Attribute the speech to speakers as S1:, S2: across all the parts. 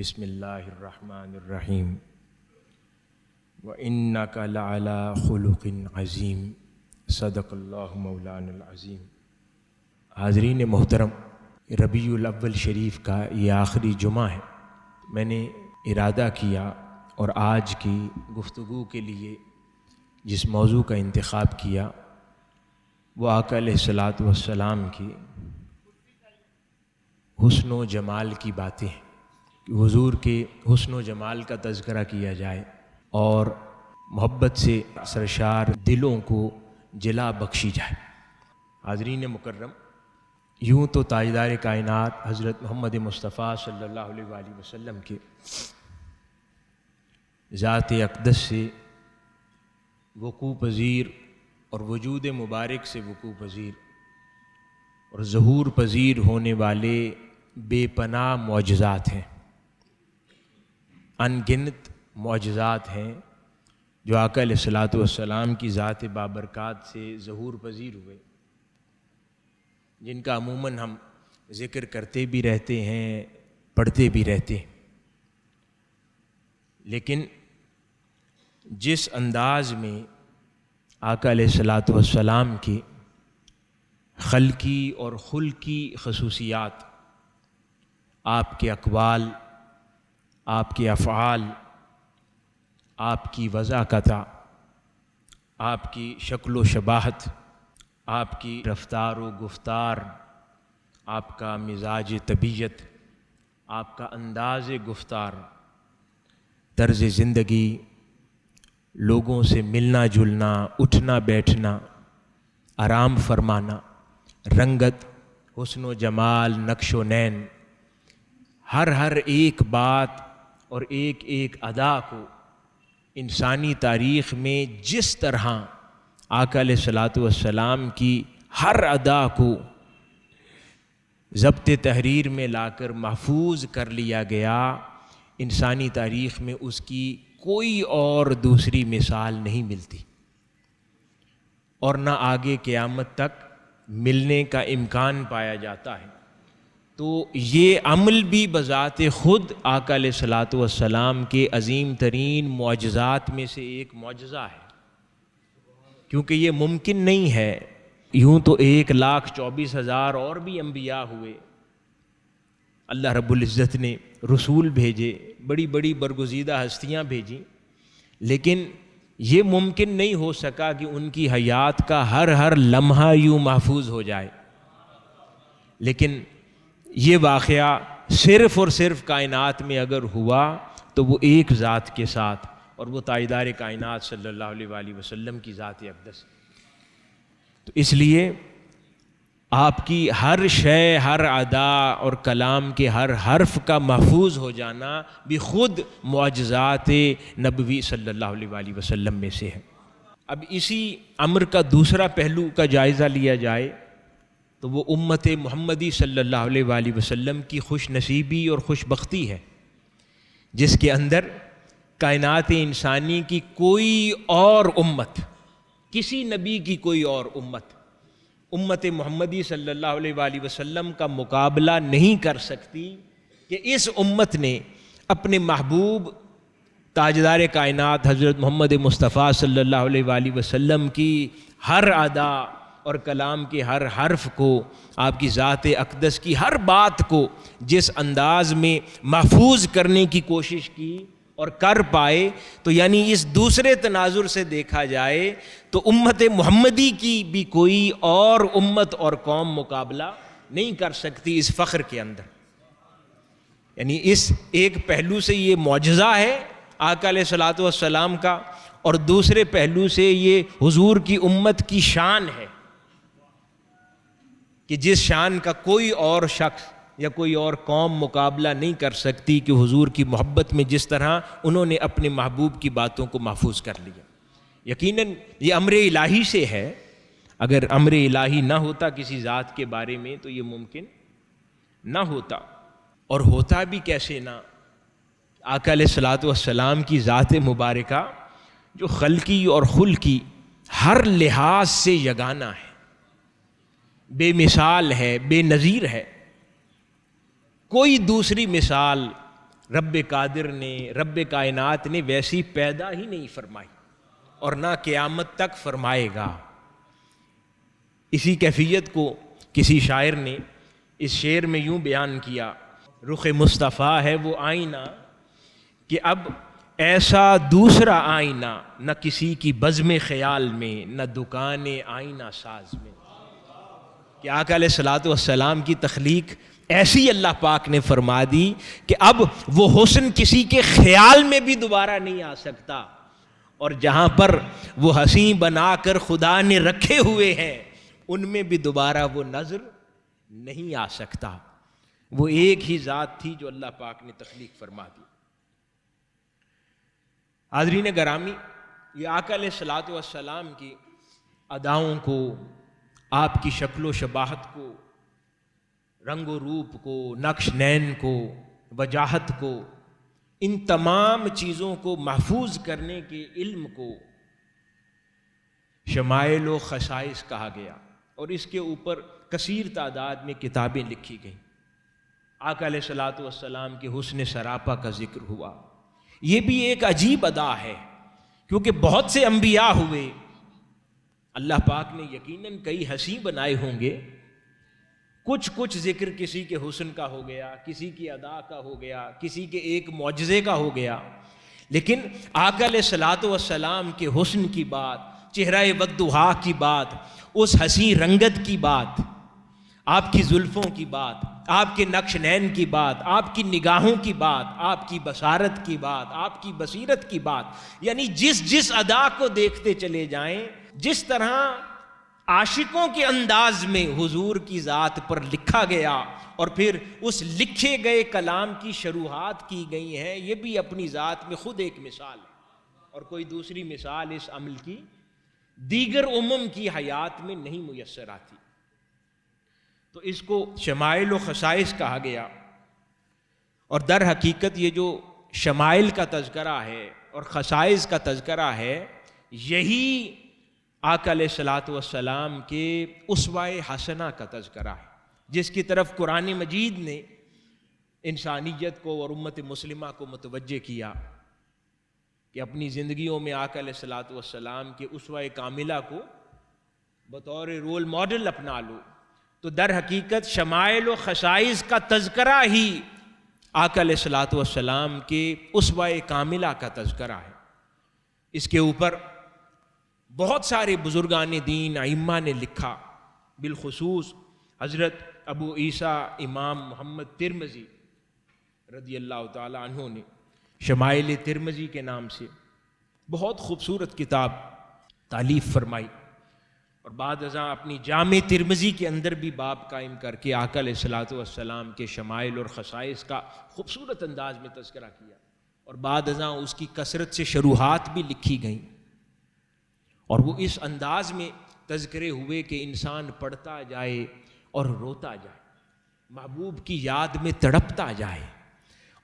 S1: بسم اللہ الرحمن الرحیم وَإِنَّكَ لَعَلَىٰ خُلُقٍ عَظِيمٍ صدق اللہ مولانا العظیم۔ حاضرین محترم، ربیع الاول شریف کا یہ آخری جمعہ ہے۔ میں نے ارادہ کیا اور آج کی گفتگو کے لیے جس موضوع کا انتخاب کیا وہ آقا علیہ الصلاۃ والسلام کی حسن و جمال کی باتیں ہیں۔ حضور کے حسن و جمال کا تذکرہ کیا جائے اور محبت سے سرشار دلوں کو جلا بخشی جائے۔ حاضرین مکرم، یوں تو تاجدار کائنات حضرت محمد مصطفیٰ صلی اللہ علیہ وآلہ وسلم کے ذات اقدس سے وقوع پذیر اور وجود مبارک سے وقوع پذیر اور ظہور پذیر ہونے والے بے پناہ معجزات ہیں، ان گنت معجزات ہیں جو آقا علیہ الصلاۃ والسلام کی ذات بابرکات سے ظہور پذیر ہوئے، جن کا عموماً ہم ذکر کرتے بھی رہتے ہیں، پڑھتے بھی رہتے ہیں۔ لیکن جس انداز میں آقا علیہ الصلاۃ والسلام کی خلقی اور خلقی خصوصیات، آپ کے اقوال، آپ کے افعال، آپ کی وضاحت، آپ کی شکل و شباہت، آپ کی رفتار و گفتار، آپ کا مزاج طبیعت، آپ کا انداز گفتار، طرز زندگی، لوگوں سے ملنا جلنا، اٹھنا بیٹھنا، آرام فرمانا، رنگت، حسن و جمال، نقش و نین، ہر ایک بات اور ایک ایک ادا کو انسانی تاریخ میں جس طرح آقا علیہ الصلاۃ والسلام کی ہر ادا کو ضبط تحریر میں لا کر محفوظ کر لیا گیا، انسانی تاریخ میں اس کی کوئی اور دوسری مثال نہیں ملتی اور نہ آگے قیامت تک ملنے کا امکان پایا جاتا ہے۔ تو یہ عمل بھی بذات خود آقا علیہ الصلاۃ والسلام کے عظیم ترین معجزات میں سے ایک معجزہ ہے، کیونکہ یہ ممکن نہیں ہے۔ یوں تو 1,24,000 اور بھی انبیاء ہوئے، اللہ رب العزت نے رسول بھیجے، بڑی بڑی برگزیدہ ہستیاں بھیجیں، لیکن یہ ممکن نہیں ہو سکا کہ ان کی حیات کا ہر لمحہ یوں محفوظ ہو جائے۔ لیکن یہ واقعہ صرف اور صرف کائنات میں اگر ہوا تو وہ ایک ذات کے ساتھ، اور وہ تاجدار کائنات صلی اللہ علیہ وآلہ وسلم کی ذات اقدس۔ تو اس لیے آپ کی ہر شے، ہر ادا اور کلام کے ہر حرف کا محفوظ ہو جانا بھی خود معجزات نبوی صلی اللہ علیہ وآلہ وسلم میں سے ہے۔ اب اسی امر کا دوسرا پہلو کا جائزہ لیا جائے تو وہ امت محمدی صلی اللہ علیہ وآلہ وسلم کی خوش نصیبی اور خوش بختی ہے، جس کے اندر کائنات انسانی کی کوئی اور امت، کسی نبی کی کوئی اور امت محمدی صلی اللہ علیہ وآلہ وسلم کا مقابلہ نہیں کر سکتی کہ اس امت نے اپنے محبوب تاجدار کائنات حضرت محمد مصطفیٰ صلی اللہ علیہ وآلہ وسلم کی ہر ادا اور کلام کے ہر حرف کو، آپ کی ذات اقدس کی ہر بات کو جس انداز میں محفوظ کرنے کی کوشش کی اور کر پائے۔ تو یعنی اس دوسرے تناظر سے دیکھا جائے تو امت محمدی کی بھی کوئی اور امت اور قوم مقابلہ نہیں کر سکتی اس فخر کے اندر۔ یعنی اس ایک پہلو سے یہ معجزہ ہے آقا علیہ الصلاۃ والسلام کا، اور دوسرے پہلو سے یہ حضور کی امت کی شان ہے کہ جس شان کا کوئی اور شخص یا کوئی اور قوم مقابلہ نہیں کر سکتی، کہ حضور کی محبت میں جس طرح انہوں نے اپنے محبوب کی باتوں کو محفوظ کر لیا۔ یقیناً یہ امر الہی سے ہے، اگر امر الہی نہ ہوتا کسی ذات کے بارے میں تو یہ ممکن نہ ہوتا، اور ہوتا بھی کیسے نہ۔ آقا علیہ الصلاۃ والسلام کی ذات مبارکہ جو خلقی اور خلقی ہر لحاظ سے یگانہ ہے، بے مثال ہے، بے نظیر ہے، کوئی دوسری مثال رب قادر نے، رب کائنات نے ویسی پیدا ہی نہیں فرمائی اور نہ قیامت تک فرمائے گا۔ اسی کیفیت کو کسی شاعر نے اس شعر میں یوں بیان کیا: رخ مصطفیٰ ہے وہ آئینہ کہ اب ایسا دوسرا آئینہ نہ کسی کی بزم خیال میں، نہ دکان آئینہ ساز میں۔ کہ آقا علیہ الصلوۃ والسلام کی تخلیق ایسی اللہ پاک نے فرما دی کہ اب وہ حسن کسی کے خیال میں بھی دوبارہ نہیں آ سکتا، اور جہاں پر وہ حسین بنا کر خدا نے رکھے ہوئے ہیں ان میں بھی دوبارہ وہ نظر نہیں آ سکتا۔ وہ ایک ہی ذات تھی جو اللہ پاک نے تخلیق فرما دی۔ حاضرین گرامی، یہ آقا علیہ الصلوۃ والسلام کی اداؤں کو، آپ کی شکل و شباہت کو، رنگ و روپ کو، نقش نین کو، وجاہت کو، ان تمام چیزوں کو محفوظ کرنے کے علم کو شمائل و خصائص کہا گیا، اور اس کے اوپر کثیر تعداد میں کتابیں لکھی گئیں۔ آقا علیہ الصلوۃ والسلام کے حسن سراپا کا ذکر ہوا۔ یہ بھی ایک عجیب ادا ہے، کیونکہ بہت سے انبیاء ہوئے، اللہ پاک نے یقیناً کئی حسین بنائے ہوں گے، کچھ ذکر کسی کے حسن کا ہو گیا، کسی کی ادا کا ہو گیا، کسی کے ایک معجزے کا ہو گیا، لیکن آقا علیہ الصلوۃ والسلام کے حسن کی بات، چہرہ والضحیٰ کی بات، اس حسین رنگت کی بات، آپ کی زلفوں کی بات، آپ کے نقش نین کی بات، آپ کی نگاہوں کی بات، آپ کی بصارت کی بات، آپ کی بصیرت کی بات، یعنی جس ادا کو دیکھتے چلے جائیں، جس طرح عاشقوں کے انداز میں حضور کی ذات پر لکھا گیا اور پھر اس لکھے گئے کلام کی شروحات کی گئی ہیں، یہ بھی اپنی ذات میں خود ایک مثال ہے، اور کوئی دوسری مثال اس عمل کی دیگر امم کی حیات میں نہیں میسر آتی۔ تو اس کو شمائل و خصائص کہا گیا، اور در حقیقت یہ جو شمائل کا تذکرہ ہے اور خصائص کا تذکرہ ہے، یہی آقا علیہ الصلوۃ والسلام کے اسوہ حسنہ کا تذکرہ ہے، جس کی طرف قرآن مجید نے انسانیت کو اور امت مسلمہ کو متوجہ کیا کہ اپنی زندگیوں میں آقا علیہ الصلوۃ والسلام کے اسوہ کاملہ کو بطور رول ماڈل اپنا لو۔ تو در حقیقت شمائل و خصائص کا تذکرہ ہی آقا علیہ الصلوۃ والسلام کے اسوہ کاملہ کا تذکرہ ہے۔ اس کے اوپر بہت سارے بزرگان دین ائمہ نے لکھا، بالخصوص حضرت ابو عیسیٰ امام محمد ترمذی رضی اللہ تعالی عنہ نے شمائل ترمذی کے نام سے بہت خوبصورت کتاب تالیف فرمائی، اور بعد ازاں اپنی جامع ترمذی کے اندر بھی باب قائم کر کے آقا علیہ الصلوۃ والسلام کے شمائل اور خصائص کا خوبصورت انداز میں تذکرہ کیا، اور بعد ازاں اس کی کثرت سے شروحات بھی لکھی گئیں، اور وہ اس انداز میں تذکرے ہوئے کہ انسان پڑھتا جائے اور روتا جائے، محبوب کی یاد میں تڑپتا جائے،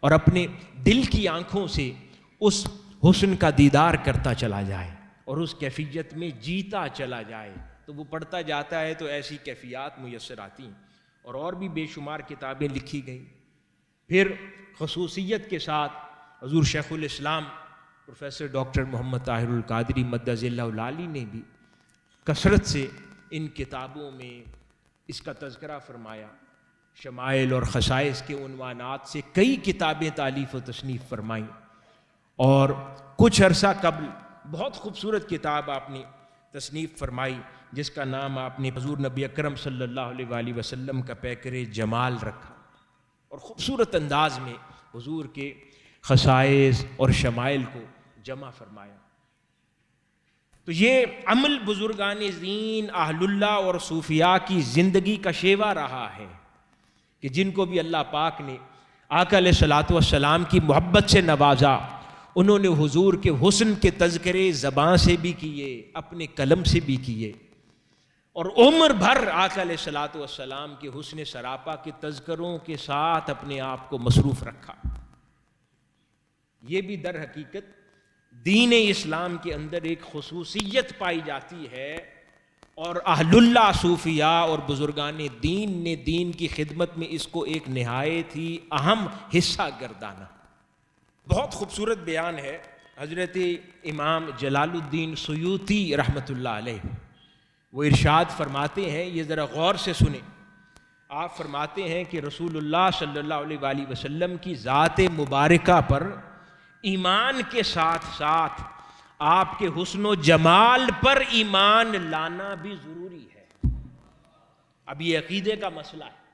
S1: اور اپنے دل کی آنکھوں سے اس حسن کا دیدار کرتا چلا جائے اور اس کیفیت میں جیتا چلا جائے۔ تو وہ پڑھتا جاتا ہے تو ایسی کیفیات میسر آتی ہیں، اور بھی بے شمار کتابیں لکھی گئیں۔ پھر خصوصیت کے ساتھ حضور شیخ الاسلام پروفیسر ڈاکٹر محمد طاہر القادری مدظ اللہ العالی نے بھی کثرت سے ان کتابوں میں اس کا تذکرہ فرمایا، شمائل اور خصائص کے عنوانات سے کئی کتابیں تالیف و تصنیف فرمائیں، اور کچھ عرصہ قبل بہت خوبصورت کتاب آپ نے تصنیف فرمائی جس کا نام آپ نے حضور نبی اکرم صلی اللہ علیہ وآلہ وسلم کا پیکر جمال رکھا، اور خوبصورت انداز میں حضور کے خصائص اور شمائل کو جمع فرمایا۔ تو یہ عمل بزرگان دین اہل اللہ اور صوفیاء کی زندگی کا شیوا رہا ہے کہ جن کو بھی اللہ پاک نے آقا علیہ الصلوۃ والسلام کی محبت سے نوازا، انہوں نے حضور کے حسن کے تذکرے زبان سے بھی کیے، اپنے قلم سے بھی کیے، اور عمر بھر آقا علیہ الصلوۃ والسلام کے حسن سراپا کے تذکروں کے ساتھ اپنے آپ کو مصروف رکھا۔ یہ بھی در حقیقت دین اسلام کے اندر ایک خصوصیت پائی جاتی ہے، اور اہل اللہ صوفیاء اور بزرگان دین نے دین کی خدمت میں اس کو ایک نہایت ہی اہم حصہ گردانا۔ بہت خوبصورت بیان ہے حضرت امام جلال الدین سیوطی رحمۃ اللہ علیہ، وہ ارشاد فرماتے ہیں، یہ ذرا غور سے سنیں. آپ فرماتے ہیں کہ رسول اللہ صلی اللہ علیہ وآلہ وسلم کی ذات مبارکہ پر ایمان کے ساتھ ساتھ آپ کے حسن و جمال پر ایمان لانا بھی ضروری ہے. اب یہ عقیدے کا مسئلہ ہے،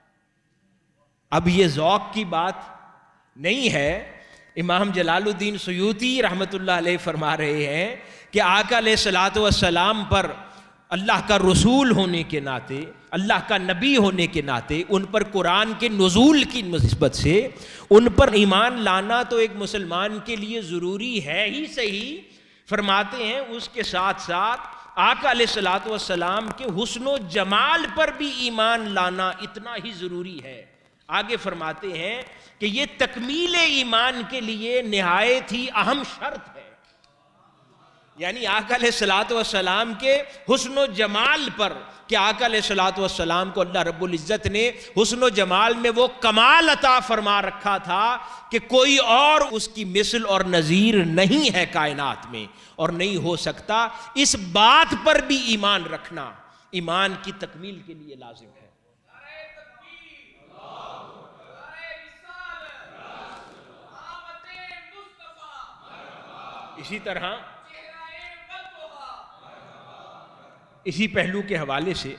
S1: اب یہ ذوق کی بات نہیں ہے. امام جلال الدین سیوطی رحمۃ اللہ علیہ فرما رہے ہیں کہ آقا علیہ الصلوۃ والسلام پر اللہ کا رسول ہونے کے ناطے، اللہ کا نبی ہونے کے ناطے، ان پر قرآن کے نزول کی نسبت سے ان پر ایمان لانا تو ایک مسلمان کے لیے ضروری ہے ہی صحیح. فرماتے ہیں اس کے ساتھ ساتھ آقا علیہ الصلوۃ والسلام کے حسن و جمال پر بھی ایمان لانا اتنا ہی ضروری ہے. آگے فرماتے ہیں کہ یہ تکمیل ایمان کے لیے نہایت ہی اہم شرط ہے. یعنی آقا علیہ الصلوۃ والسلام کے حسن و جمال پر، کہ آقا علیہ الصلوۃ والسلام کو اللہ رب العزت نے حسن و جمال میں وہ کمال عطا فرما رکھا تھا کہ کوئی اور اس کی مثل اور نظیر نہیں ہے کائنات میں اور نہیں ہو سکتا. اس بات پر بھی ایمان رکھنا ایمان کی تکمیل کے لیے لازم ہے. اسی طرح اسی پہلو کے حوالے سے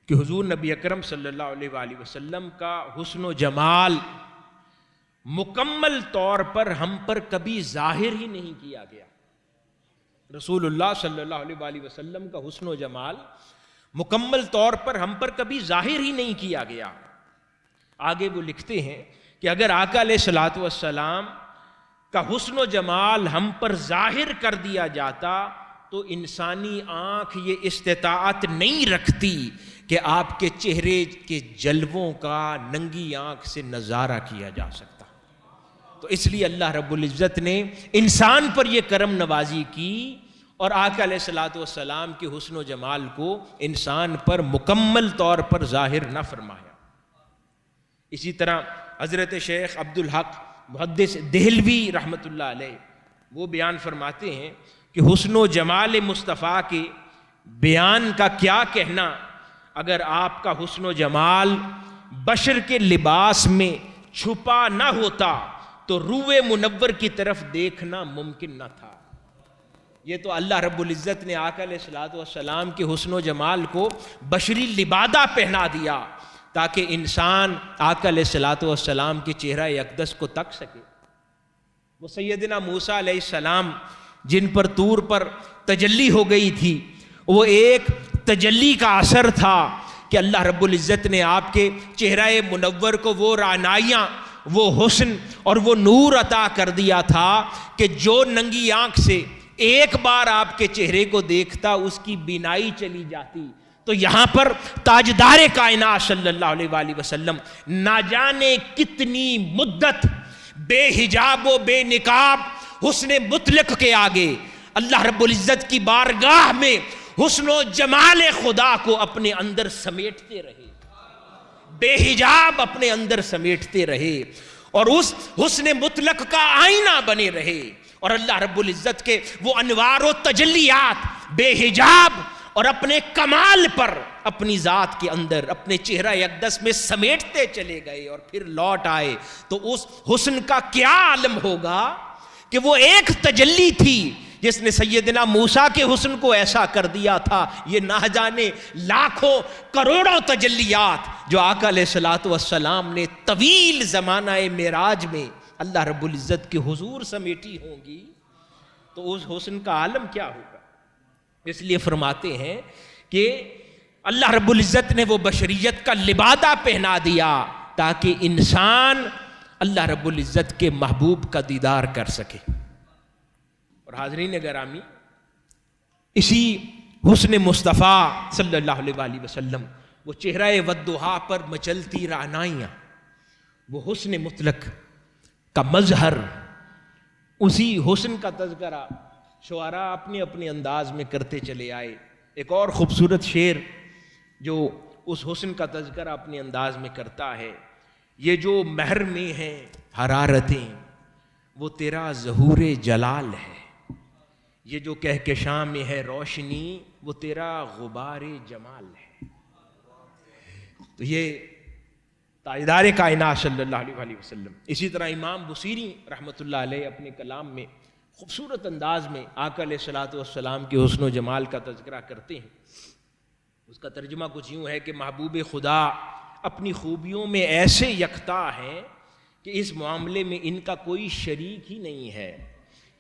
S1: کہ حضور نبی اکرم صلی اللہ علیہ وآلہ وسلم کا حسن و جمال مکمل طور پر ہم پر کبھی ظاہر ہی نہیں کیا گیا. رسول اللہ صلی اللہ علیہ وآلہ وسلم کا حسن و جمال مکمل طور پر ہم پر کبھی ظاہر ہی نہیں کیا گیا. آگے وہ لکھتے ہیں کہ اگر آقا علیہ الصلوۃ والسلام کا حسن و جمال ہم پر ظاہر کر دیا جاتا تو انسانی آنکھ یہ استطاعت نہیں رکھتی کہ آپ کے چہرے کے جلووں کا ننگی آنکھ سے نظارہ کیا جا سکتا. تو اس لیے اللہ رب العزت نے انسان پر یہ کرم نوازی کی اور آقا علیہ الصلوۃ والسلام کے حسن و جمال کو انسان پر مکمل طور پر ظاہر نہ فرمایا. اسی طرح حضرت شیخ عبدالحق محدث دہلوی رحمۃ اللہ علیہ وہ بیان فرماتے ہیں کہ حسن و جمال مصطفیٰ کے بیان کا کیا کہنا اگر آپ کا حسن و جمال بشر کے لباس میں چھپا نہ ہوتا تو روئے منور کی طرف دیکھنا ممکن نہ تھا. یہ تو اللہ رب العزت نے آقا علیہ الصلوۃ والسلام کے حسن و جمال کو بشری لبادہ پہنا دیا تاکہ انسان آقا علیہ الصلوۃ والسلام کے چہرہ اقدس کو تک سکے. وہ سیدنا موسیٰ علیہ السلام جن پر طور پر تجلی ہو گئی تھی، وہ ایک تجلی کا اثر تھا کہ اللہ رب العزت نے آپ کے چہرہ منور کو وہ رعنائیاں، وہ حسن اور وہ نور عطا کر دیا تھا کہ جو ننگی آنکھ سے ایک بار آپ کے چہرے کو دیکھتا اس کی بینائی چلی جاتی. تو یہاں پر تاجدار کائنات صلی اللہ علیہ وآلہ وسلم نہ جانے کتنی مدت بے حجاب و بے نقاب حسن مطلق کے آگے اللہ رب العزت کی بارگاہ میں حسن و جمال خدا کو اپنے اندر سمیٹتے رہے، بے حجاب اپنے اندر سمیٹتے رہے اور اس حسن مطلق کا آئینہ بنے رہے. اور اللہ رب العزت کے وہ انوار و تجلیات بے حجاب اور اپنے کمال پر اپنی ذات کے اندر اپنے چہرہ اقدس میں سمیٹتے چلے گئے اور پھر لوٹ آئے. تو اس حسن کا کیا عالم ہوگا کہ وہ ایک تجلی تھی جس نے سیدنا موسیٰ کے حسن کو ایسا کر دیا تھا. یہ نہ جانے لاکھوں کروڑوں تجلیات جو آقا علیہ الصلوۃ والسلام نے طویل زمانہ معراج میں اللہ رب العزت کے حضور سمیٹی ہوں گی تو اس حسن کا عالم کیا ہوگا. اس لیے فرماتے ہیں کہ اللہ رب العزت نے وہ بشریت کا لبادہ پہنا دیا تاکہ انسان اللہ رب العزت کے محبوب کا دیدار کر سکے. اور حاضرین گرامی، اسی حسن مصطفیٰ صلی اللہ علیہ وآلہ وسلم، وہ چہرہ والضحیٰ پر مچلتی رعنائیاں، وہ حسن مطلق کا مظہر، اسی حسن کا تذکرہ شعراء اپنے اپنے انداز میں کرتے چلے آئے. ایک اور خوبصورت شعر جو اس حسن کا تذکرہ اپنے انداز میں کرتا ہے، یہ جو مہر میں ہیں حرارتیں وہ تیرا ظہور جلال ہے، یہ جو کہکشاں میں ہے روشنی وہ تیرا غبار جمال ہے۔ تو یہ تاجدار کائنات صلی اللہ علیہ وسلم۔ اسی طرح امام بصیری رحمۃ اللہ علیہ اپنے کلام میں خوبصورت انداز میں آقا علیہ الصلوۃ والسلام کے حسن و جمال کا تذکرہ کرتے ہیں۔ اس کا ترجمہ کچھ یوں ہے کہ محبوب خدا اپنی خوبیوں میں ایسے یکتا ہیں کہ اس معاملے میں ان کا کوئی شریک ہی نہیں ہے،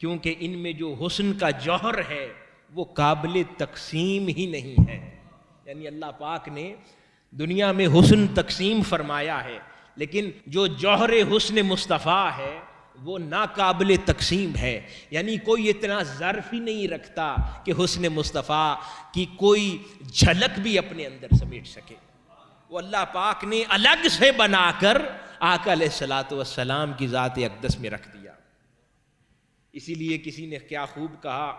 S1: کیونکہ ان میں جو حسن کا جوہر ہے وہ قابل تقسیم ہی نہیں ہے۔ یعنی اللہ پاک نے دنیا میں حسن تقسیم فرمایا ہے، لیکن جو جوہر حسن مصطفیٰ ہے وہ ناقابل تقسیم ہے۔ یعنی کوئی اتنا ظرف ہی نہیں رکھتا کہ حسن مصطفیٰ کی کوئی جھلک بھی اپنے اندر سمیٹ سکے۔ وہ اللہ پاک نے الگ سے بنا کر آقا علیہ الصلوۃ والسلام کی ذات اقدس میں رکھ دیا۔ اسی لیے کسی نے کیا خوب کہا،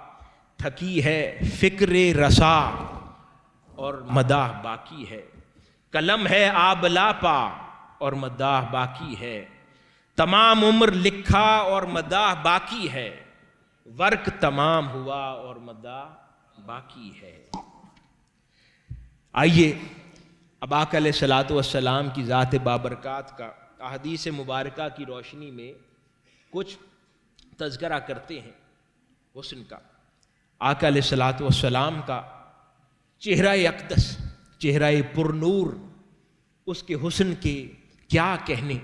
S1: تھکی ہے فکر رسا اور مداح باقی ہے، قلم ہے آبلا پا اور مداح باقی ہے، تمام عمر لکھا اور مداح باقی ہے، ورق تمام ہوا اور مداح باقی ہے۔ آئیے اب آقا علیہ الصلوۃ والسلام کی ذات بابرکات کا احادیث مبارکہ کی روشنی میں کچھ تذکرہ کرتے ہیں حسن کا۔ آقا علیہ الصلوۃ والسلام کا چہرہ اقدس، چہرہ پرنور، اس کے حسن کے کیا کہنے۔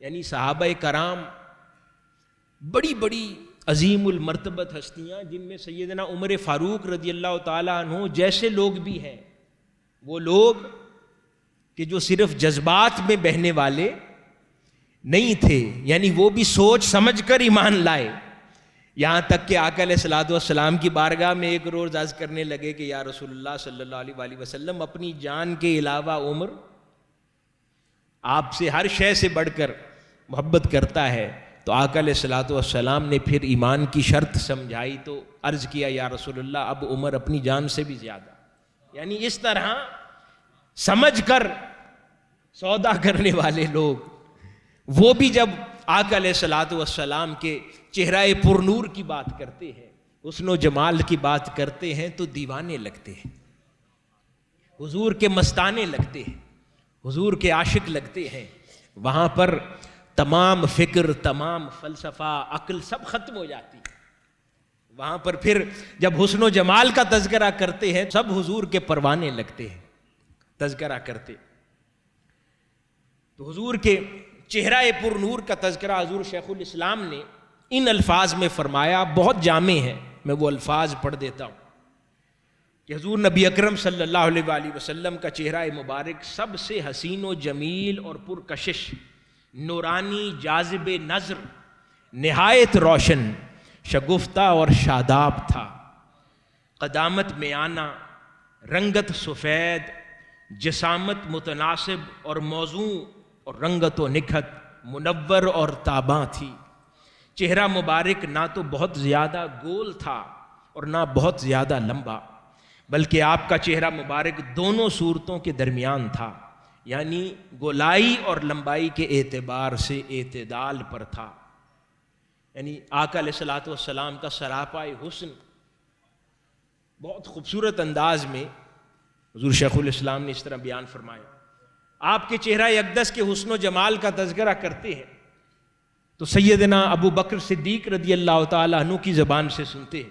S1: یعنی صحابہ کرام بڑی بڑی عظیم المرتبت ہستیاں، جن میں سیدنا عمر فاروق رضی اللہ تعالیٰ عنہ جیسے لوگ بھی ہیں، وہ لوگ کہ جو صرف جذبات میں بہنے والے نہیں تھے، یعنی وہ بھی سوچ سمجھ کر ایمان لائے۔ یہاں تک کہ آقا علیہ الصلوۃ والسلام کی بارگاہ میں ایک روز عرض کرنے لگے کہ یا رسول اللہ صلی اللہ علیہ وسلم، اپنی جان کے علاوہ عمر آپ سے ہر شے سے بڑھ کر محبت کرتا ہے۔ تو آقا علیہ الصلوۃ والسلام نے پھر ایمان کی شرط سمجھائی تو عرض کیا یا رسول اللہ، اب عمر اپنی جان سے بھی زیادہ۔ یعنی اس طرح سمجھ کر سودا کرنے والے لوگ، وہ بھی جب آقا علیہ الصلوۃ والسلام کے چہرہ پرنور کی بات کرتے ہیں، حسن و جمال کی بات کرتے ہیں تو دیوانے لگتے ہیں، حضور کے مستانے لگتے ہیں، حضور کے عاشق لگتے ہیں۔ وہاں پر تمام فکر، تمام فلسفہ، عقل سب ختم ہو جاتی ہے۔ وہاں پر پھر جب حسن و جمال کا تذکرہ کرتے ہیں سب حضور کے پروانے لگتے ہیں تذکرہ کرتے۔ تو حضور کے چہرہ پر نور کا تذکرہ حضور شیخ الاسلام نے ان الفاظ میں فرمایا، بہت جامع ہے، میں وہ الفاظ پڑھ دیتا ہوں کہ حضور نبی اکرم صلی اللہ علیہ وآلہ وسلم کا چہرہ مبارک سب سے حسین و جمیل اور پرکشش، نورانی، جاذب نظر، نہایت روشن، شگفتہ اور شاداب تھا۔ قدامت میانہ، رنگت سفید، جسامت متناسب اور موزوں اور رنگت و نکھت منور اور تاباں تھی۔ چہرہ مبارک نہ تو بہت زیادہ گول تھا اور نہ بہت زیادہ لمبا، بلکہ آپ کا چہرہ مبارک دونوں صورتوں کے درمیان تھا، یعنی گولائی اور لمبائی کے اعتبار سے اعتدال پر تھا۔ یعنی آقا علیہ الصلوۃ والسلام کا سراپائے حسن بہت خوبصورت انداز میں حضور شیخ الاسلام نے اس طرح بیان فرمایا۔ آپ کے چہرہ اقدس کے حسن و جمال کا تذکرہ کرتے ہیں تو سیدنا ابو بکر صدیق رضی اللہ تعالیٰ عنہ کی زبان سے سنتے ہیں۔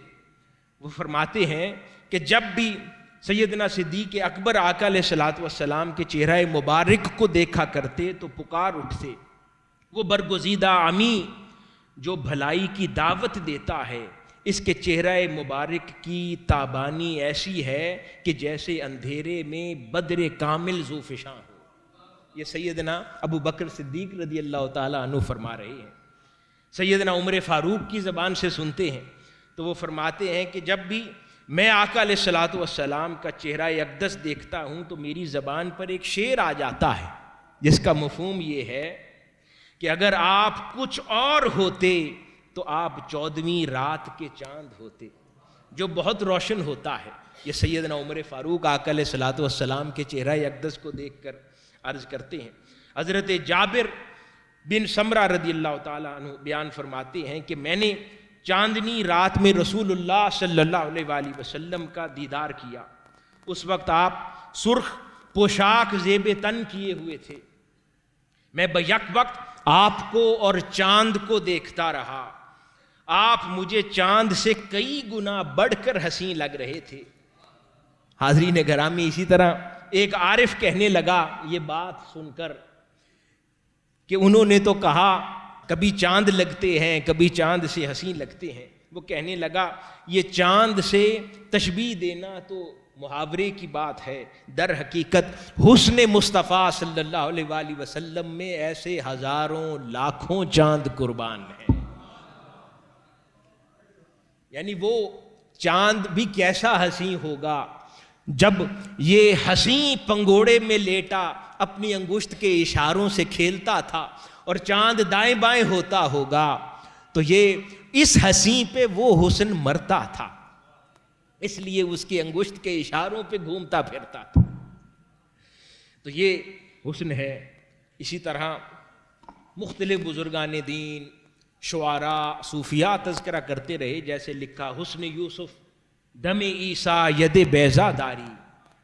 S1: وہ فرماتے ہیں کہ جب بھی سیدنا صدیق اکبر آقا علیہ الصلوۃ والسلام کے چہرہ مبارک کو دیکھا کرتے تو پکار اٹھتے، وہ برگزیدہ عمی جو بھلائی کی دعوت دیتا ہے، اس کے چہرہ مبارک کی تابانی ایسی ہے کہ جیسے اندھیرے میں بدر کامل ذوفشاں ہو۔ یہ سیدنا ابو بکر صدیق رضی اللہ تعالیٰ عنہ فرما رہے ہیں۔ سیدنا عمر فاروق کی زبان سے سنتے ہیں تو وہ فرماتے ہیں کہ جب بھی میں آقا علیہ الصلوۃ والسلام کا چہرہ اقدس دیکھتا ہوں تو میری زبان پر ایک شعر آ جاتا ہے، جس کا مفہوم یہ ہے کہ اگر آپ کچھ اور ہوتے تو آپ 14ویں رات کے چاند ہوتے، جو بہت روشن ہوتا ہے۔ یہ سیدنا عمر فاروق آقا علیہ الصلوۃ والسلام کے چہرہ اقدس کو دیکھ کر عرض کرتے ہیں۔ حضرت جابر بن سمرہ رضی اللہ تعالیٰ عنہ بیان فرماتے ہیں کہ میں نے چاندنی رات میں رسول اللہ صلی اللہ علیہ وآلہ وسلم کا دیدار کیا. اس وقت آپ سرخ پوشاک زیب تن کیے ہوئے تھے. میں بیک وقت آپ کو اور چاند کو دیکھتا رہا. آپ مجھے چاند سے کئی گنا بڑھ کر حسین لگ رہے تھے. حاضرین گرامی، اسی طرح ایک عارف کہنے لگا یہ بات سن کر کہ انہوں نے تو کہا کبھی چاند لگتے ہیں، کبھی چاند سے حسین لگتے ہیں. وہ کہنے لگا یہ چاند سے تشبیہ دینا تو محاورے کی بات ہے، در حقیقت حسن مصطفیٰ صلی اللہ علیہ وآلہ وسلم میں ایسے ہزاروں لاکھوں چاند قربان ہیں. یعنی وہ چاند بھی کیسا حسین ہوگا جب یہ حسین پنگوڑے میں لیٹا اپنی انگشت کے اشاروں سے کھیلتا تھا اور چاند دائیں بائیں ہوتا ہوگا، تو یہ اس حسین پہ وہ حسن مرتا تھا، اس لیے اس کی انگشت کے اشاروں پہ گھومتا پھرتا تھا. تو یہ حسن ہے. اسی طرح مختلف بزرگان دین، شعراء، صوفیاء تذکرہ کرتے رہے. جیسے لکھا حسن یوسف دم عیسیٰ ید بیضا داری،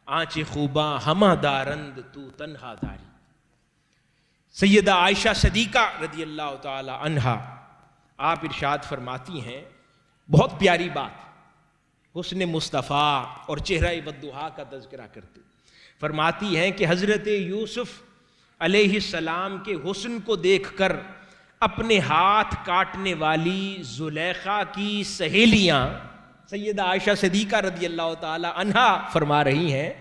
S1: آنچ خوباں ہمہ دارند تو تنہا داری. سیدہ عائشہ صدیقہ رضی اللہ تعالی عنہا آپ ارشاد فرماتی ہیں بہت پیاری بات، حسن مصطفیٰ اور چہرہ والضحیٰ کا تذکرہ کرتے فرماتی ہیں کہ حضرت یوسف علیہ السلام کے حسن کو دیکھ کر اپنے ہاتھ کاٹنے والی زلیخا کی سہیلیاں سیدہ عائشہ صدیقہ رضی اللہ تعالی عنہا فرما رہی ہیں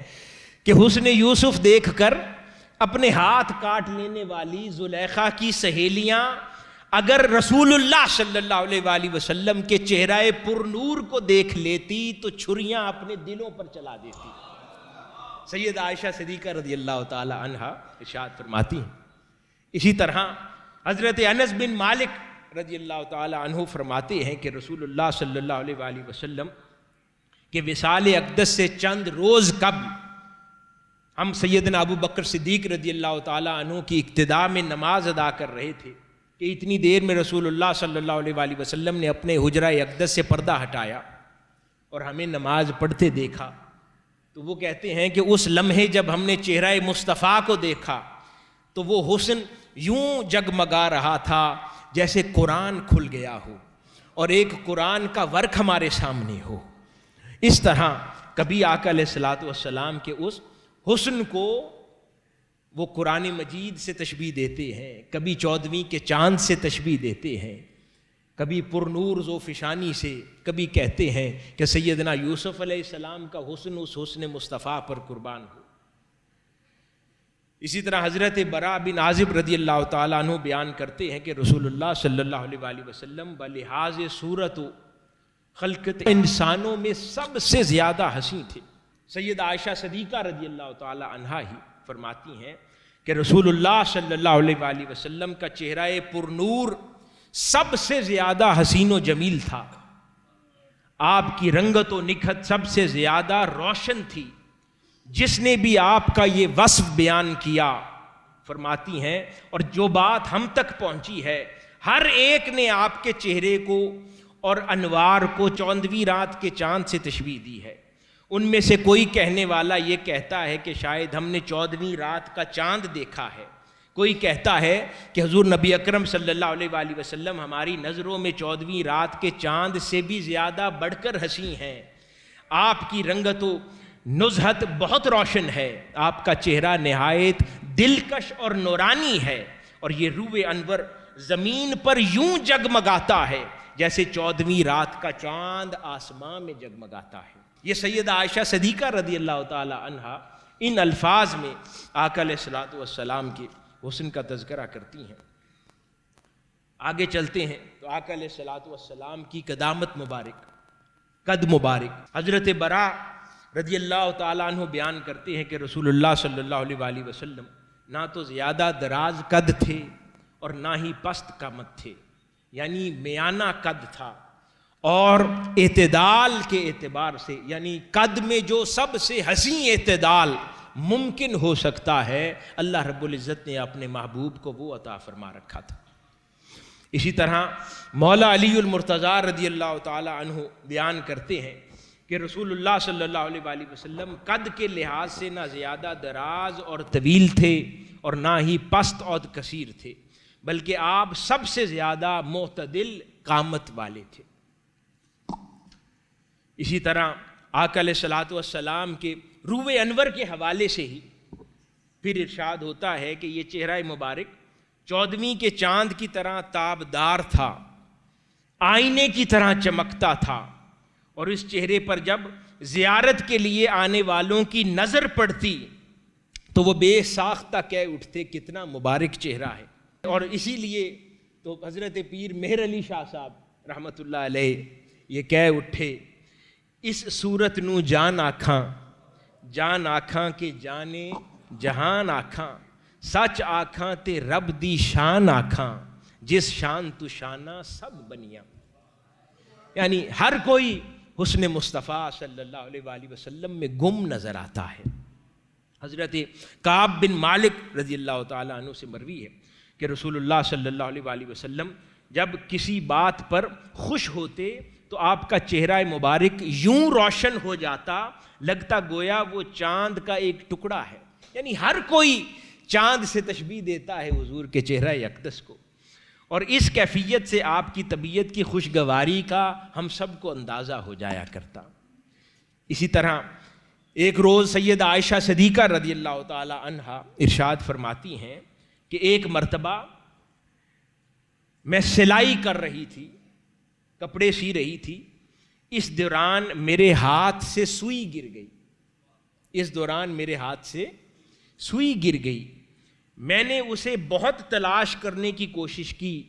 S1: کہ حسن یوسف دیکھ کر اپنے ہاتھ کاٹ لینے والی زلیخا کی سہیلیاں اگر رسول اللہ صلی اللہ علیہ وآلہ وسلم کے چہرہ پر نور کو دیکھ لیتی تو چھریاں اپنے دلوں پر چلا دیتی. سیدہ عائشہ صدیقہ رضی اللہ تعالی عنہا ارشاد فرماتی ہیں. اسی طرح حضرت انس بن مالک رضی اللہ تعالی عنہ فرماتے ہیں کہ رسول اللہ صلی اللہ علیہ وآلہ وسلم کے وصال اقدس سے چند روز قبل ہم سیدنا ابو بکر صدیق رضی اللہ تعالی عنہ کی اقتداء میں نماز ادا کر رہے تھے کہ اتنی دیر میں رسول اللہ صلی اللہ علیہ وآلہ وسلم نے اپنے حجرہ اقدس سے پردہ ہٹایا اور ہمیں نماز پڑھتے دیکھا. تو وہ کہتے ہیں کہ اس لمحے جب ہم نے چہرہ مصطفیٰ کو دیکھا تو وہ حسن یوں جگمگا رہا تھا جیسے قرآن کھل گیا ہو اور ایک قرآن کا ورق ہمارے سامنے ہو. اس طرح کبھی آقا علیہ الصلوۃ والسلام کے اس حسن کو وہ قرآن مجید سے تشبیہ دیتے ہیں، کبھی 14ویں کے چاند سے تشبیہ دیتے ہیں، کبھی پر نور ذوفشانی سے، کبھی کہتے ہیں کہ سیدنا یوسف علیہ السلام کا حسن اس حسن مصطفیٰ پر قربان ہو. اسی طرح حضرت براء بن عازب رضی اللہ تعالیٰ عنہ بیان کرتے ہیں کہ رسول اللہ صلی اللہ علیہ وآلہ وسلم بلحاظ صورت و خلقت انسانوں میں سب سے زیادہ حسین تھے. سیدہ عائشہ صدیقہ رضی اللہ تعالی عنہا ہی فرماتی ہیں کہ رسول اللہ صلی اللہ علیہ وآلہ وسلم کا چہرہ پر نور سب سے زیادہ حسین و جمیل تھا. آپ کی رنگت و نکھت سب سے زیادہ روشن تھی. جس نے بھی آپ کا یہ وصف بیان کیا فرماتی ہیں اور جو بات ہم تک پہنچی ہے ہر ایک نے آپ کے چہرے کو اور انوار کو 14ویں رات کے چاند سے تشبیہ دی ہے. ان میں سے کوئی کہنے والا یہ کہتا ہے کہ شاید ہم نے 14ویں رات کا چاند دیکھا ہے، کوئی کہتا ہے کہ حضور نبی اکرم صلی اللہ علیہ وآلہ وسلم ہماری نظروں میں 14ویں رات کے چاند سے بھی زیادہ بڑھ کر حسین ہیں. آپ کی رنگت و نزہت بہت روشن ہے، آپ کا چہرہ نہایت دلکش اور نورانی ہے اور یہ روح انور زمین پر یوں جگمگاتا ہے جیسے 14ویں رات کا چاند آسمان میں جگمگاتا ہے. یہ سیدہ عائشہ صدیقہ رضی اللہ تعالی عنہا ان الفاظ میں آقا علیہ الصلوۃ والسلام کے حسن کا تذکرہ کرتی ہیں. آگے چلتے ہیں تو آقا علیہ الصلوۃ والسلام کی قدامت مبارک، قد مبارک. حضرت براء رضی اللہ تعالیٰ عنہ بیان کرتے ہیں کہ رسول اللہ صلی اللہ علیہ وآلہ وسلم نہ تو زیادہ دراز قد تھے اور نہ ہی پست قامت تھے، یعنی میانہ قد تھا. اور اعتدال کے اعتبار سے یعنی قد میں جو سب سے حسین اعتدال ممکن ہو سکتا ہے، اللہ رب العزت نے اپنے محبوب کو وہ عطا فرما رکھا تھا۔ اسی طرح مولا علی المرتضیٰ رضی اللہ تعالی عنہ بیان کرتے ہیں کہ رسول اللہ صلی اللہ علیہ وآلہ وسلم قد کے لحاظ سے نہ زیادہ دراز اور طویل تھے اور نہ ہی پست اور کثیر تھے، بلکہ آپ سب سے زیادہ معتدل قامت والے تھے۔ اسی طرح آقا علیہ الصلوۃ والسلام کے روح انور کے حوالے سے ہی پھر ارشاد ہوتا ہے کہ یہ چہرہ مبارک 14ویں کے چاند کی طرح تابدار تھا، آئینے کی طرح چمکتا تھا، اور اس چہرے پر جب زیارت کے لیے آنے والوں کی نظر پڑتی تو وہ بے ساختہ کہہ اٹھتے کتنا مبارک چہرہ ہے۔ اور اسی لیے تو حضرت پیر مہر علی شاہ صاحب رحمۃ اللہ علیہ یہ کہہ اٹھے، اس صورت نو جان آکھاں کے جانے جہان آکھاں، سچ آکھاں تے رب دی شان آکھاں، جس شان تو شانہ سب بنیاں۔ یعنی ہر کوئی حسن مصطفیٰ صلی اللہ علیہ وآلہ وسلم میں گم نظر آتا ہے۔ حضرت کعب بن مالک رضی اللہ تعالیٰ عنہ سے مروی ہے کہ رسول اللہ صلی اللہ علیہ وآلہ وسلم جب کسی بات پر خوش ہوتے تو آپ کا چہرہ مبارک یوں روشن ہو جاتا لگتا گویا وہ چاند کا ایک ٹکڑا ہے۔ یعنی ہر کوئی چاند سے تشبیہ دیتا ہے حضور کے چہرہ اقدس کو، اور اس کیفیت سے آپ کی طبیعت کی خوشگواری کا ہم سب کو اندازہ ہو جایا کرتا۔ اسی طرح ایک روز سیدہ عائشہ صدیقہ رضی اللہ تعالی عنہا ارشاد فرماتی ہیں کہ ایک مرتبہ میں سلائی کر رہی تھی، کپڑے سی رہی تھی، اس دوران میرے ہاتھ سے سوئی گر گئی۔ میں نے اسے بہت تلاش کرنے کی کوشش کی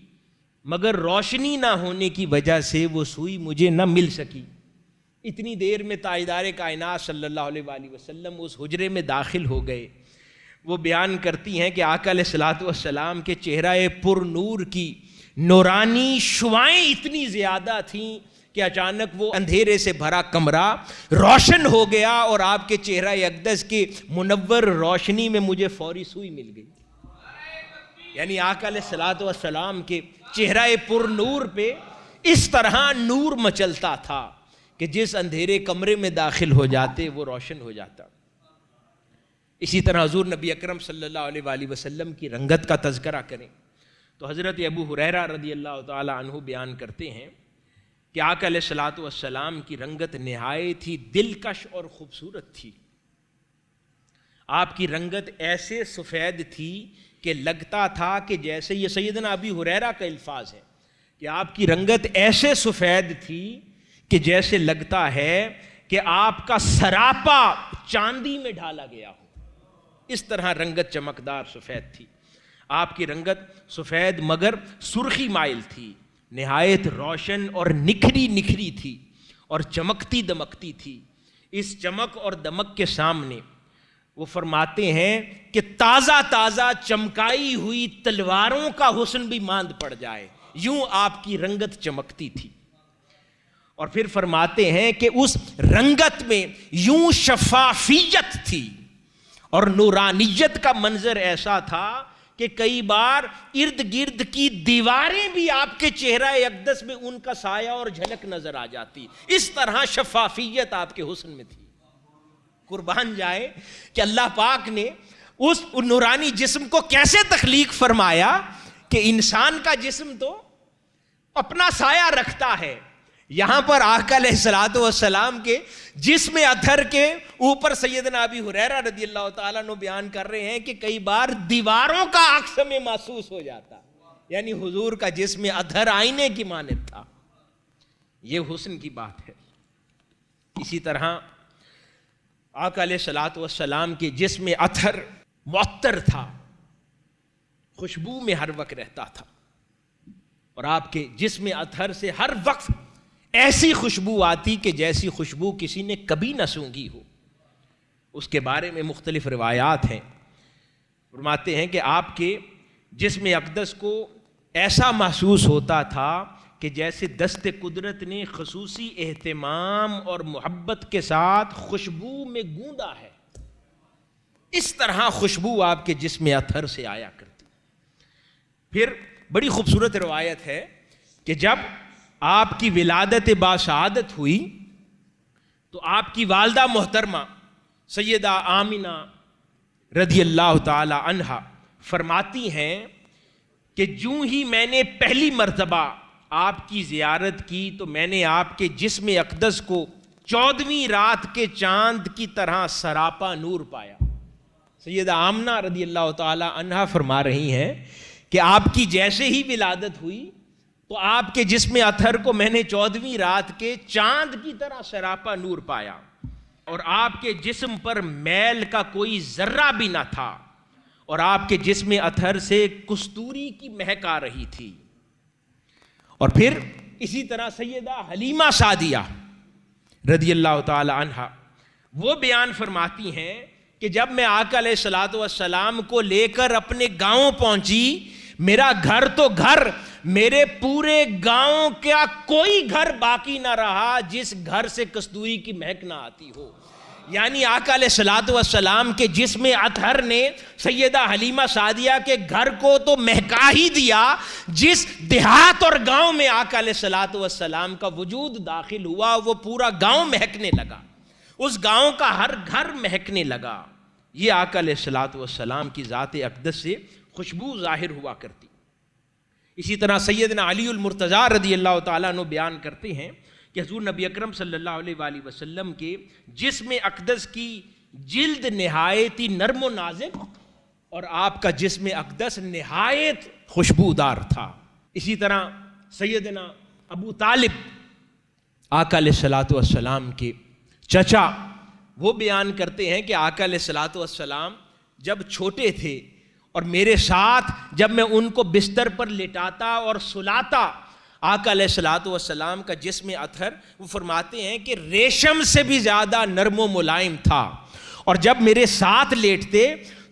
S1: مگر روشنی نہ ہونے کی وجہ سے وہ سوئی مجھے نہ مل سکی۔ اتنی دیر میں تاجدار کائنات صلی اللہ علیہ وآلہ وسلم اس حجرے میں داخل ہو گئے۔ وہ بیان کرتی ہیں کہ آقا علیہ الصلوۃ والسلام کے چہرہ پر نور کی نورانی شعائیں اتنی زیادہ تھیں کہ اچانک وہ اندھیرے سے بھرا کمرہ روشن ہو گیا اور آپ کے چہرہ اقدس کی منور روشنی میں مجھے فوری سوئی مل گئی۔ یعنی آقا علیہ الصلوۃ والسلام کے چہرہ پر نور پہ اس طرح نور مچلتا تھا کہ جس اندھیرے کمرے میں داخل ہو جاتے وہ روشن ہو جاتا۔ اسی طرح حضور نبی اکرم صلی اللہ علیہ وآلہ وسلم کی رنگت کا تذکرہ کریں تو حضرت ابو ہریرہ رضی اللہ تعالی عنہ بیان کرتے ہیں کہ آقا علیہ الصلوۃ والسلام کی رنگت نہایت ہی دلکش اور خوبصورت تھی۔ آپ کی رنگت ایسے سفید تھی کہ لگتا تھا کہ جیسے، یہ سیدنا ابی ہریرہ کا الفاظ ہے کہ آپ کی رنگت ایسے سفید تھی کہ جیسے لگتا ہے کہ آپ کا سراپا چاندی میں ڈالا گیا ہو، اس طرح رنگت چمکدار سفید تھی۔ آپ کی رنگت سفید مگر سرخی مائل تھی، نہایت روشن اور نکھری تھی اور چمکتی دمکتی تھی۔ اس چمک اور دمک کے سامنے وہ فرماتے ہیں کہ تازہ چمکائی ہوئی تلواروں کا حسن بھی ماند پڑ جائے، یوں آپ کی رنگت چمکتی تھی۔ اور پھر فرماتے ہیں کہ اس رنگت میں یوں شفافیت تھی اور نورانیت کا منظر ایسا تھا کہ کئی بار ارد گرد کی دیواریں بھی آپ کے چہرہ اقدس میں ان کا سایہ اور جھلک نظر آ جاتی، اس طرح شفافیت آپ کے حسن میں تھی۔ قربان جائے کہ اللہ پاک نے اس نورانی جسم کو کیسے تخلیق فرمایا کہ انسان کا جسم تو اپنا سایہ رکھتا ہے، یہاں پر آقا علیہ الصلوۃ والسلام کے جسم اطہر کے اوپر سیدنا ابی ہریرہ رضی اللہ تعالیٰ عنہ بیان کر رہے ہیں کہ کئی بار دیواروں کا عکس میں محسوس ہو جاتا، یعنی حضور کا جسم اطہر آئینے کی مانند تھا۔ یہ حسن کی بات ہے۔ اسی طرح آقا علیہ الصلوۃ والسلام کے جسم اطہر معطر تھا، خوشبو میں ہر وقت رہتا تھا، اور آپ کے جسم اطہر سے ہر وقت ایسی خوشبو آتی کہ جیسی خوشبو کسی نے کبھی نہ سونگھی ہو۔ اس کے بارے میں مختلف روایات ہیں، فرماتے ہیں کہ آپ کے جسم اقدس کو ایسا محسوس ہوتا تھا کہ جیسے دست قدرت نے خصوصی اہتمام اور محبت کے ساتھ خوشبو میں گوندا ہے، اس طرح خوشبو آپ کے جسم اطہر سے آیا کرتی. پھر بڑی خوبصورت روایت ہے کہ جب آپ کی ولادت باسعادت ہوئی تو آپ کی والدہ محترمہ سیدہ آمنہ رضی اللہ تعالی عنہا فرماتی ہیں کہ جوں ہی میں نے پہلی مرتبہ آپ کی زیارت کی تو میں نے آپ کے جسم اقدس کو 14ویں رات کے چاند کی طرح سراپا نور پایا. سیدہ آمنہ رضی اللہ تعالی عنہا فرما رہی ہیں کہ آپ کی جیسے ہی ولادت ہوئی تو آپ کے جسم اطہر کو میں نے 14ویں رات کے چاند کی طرح سراپا نور پایا اور آپ کے جسم پر میل کا کوئی ذرہ بھی نہ تھا اور آپ کے جسم اطہر سے کستوری کی مہک آ رہی تھی. اور پھر اسی طرح سیدہ حلیمہ سعدیہ رضی اللہ تعالی عنہا وہ بیان فرماتی ہیں کہ جب میں آقا علیہ الصلوۃ والسلام کو لے کر اپنے گاؤں پہنچی، میرا گھر تو گھر، میرے پورے گاؤں کا کوئی گھر باقی نہ رہا جس گھر سے کستوری کی مہک نہ آتی ہو. یعنی آقا علیہ الصلوۃ والسلام کے جسم اطہر نے سیدہ حلیمہ سعدیہ کے گھر کو تو مہکا ہی دیا، جس دیہات اور گاؤں میں آقا علیہ الصلوۃ والسلام کا وجود داخل ہوا وہ پورا گاؤں مہکنے لگا، اس گاؤں کا ہر گھر مہکنے لگا. یہ آقا علیہ الصلوۃ والسلام کی ذات اقدس سے خوشبو ظاہر ہوا کرتی. اسی طرح سیدنا علی المرتضیٰ رضی اللہ تعالیٰ عنہ بیان کرتے ہیں کہ حضور نبی اکرم صلی اللہ علیہ وآلہ وسلم کے جسم اقدس کی جلد نہایت ہی نرم و نازک اور آپ کا جسم اقدس نہایت خوشبودار تھا. اسی طرح سیدنا ابو طالب آقا علیہ الصلوۃ والسلام کے چچا وہ بیان کرتے ہیں کہ آقا علیہ الصلوۃ والسلام جب چھوٹے تھے اور میرے ساتھ جب میں ان کو بستر پر لٹاتا اور سلاتا، آقا علیہ الصلوۃ والسلام کا جسم اطہر وہ فرماتے ہیں کہ ریشم سے بھی زیادہ نرم و ملائم تھا، اور جب میرے ساتھ لیٹتے